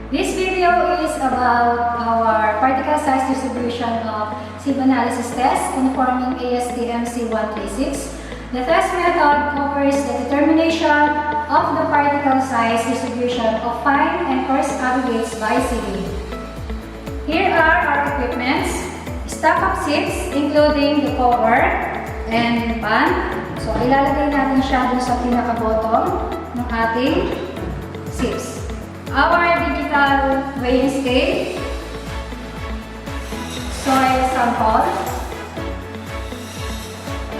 This video is about our particle size distribution of sieve analysis test conforming ASTM C136. The test method covers the determination of the particle size distribution of fine and coarse aggregates by sieving. Here are our equipments: stack of sieves including the cover and pan. So ilalagay natin siya dun sa pinaka-bottom ng ating sieves. Our digital weighing scale, soil sample,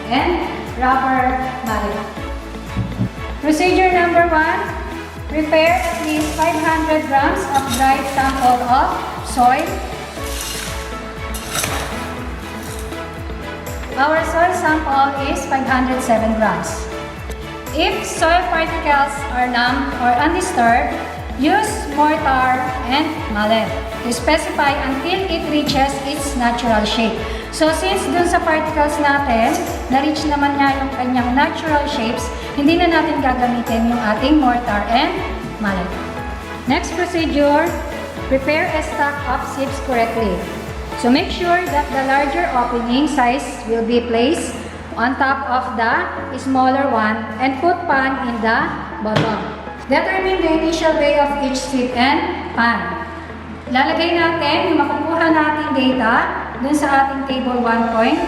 and rubber mallet. Procedure number 1, prepare at least 500 grams of dried sample of soil. Our soil sample is 507 grams. If soil particles are numb or undisturbed, use mortar and mallet to specify until it reaches its natural shape. So since dun sa particles natin, na-reach naman niya yung kanyang natural shapes, hindi na natin gagamitin yung ating mortar and mallet. Next procedure, prepare a stack of sieves correctly. So make sure that the larger opening size will be placed on top of the smaller one and put pan in the bottom. Determine the initial weigh of each sieve and pan. Lalagay natin yung makukuha nating data dun sa ating table 1.1.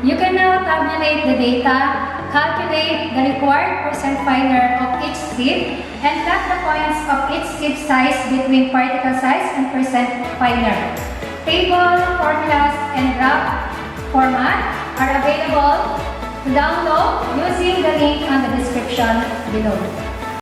You can now tabulate the data, calculate the required percent finer of each sieve, and plot the points of each sieve size between particle size and percent finer. Table, formulas, and graph format are available to download using the link on the description below.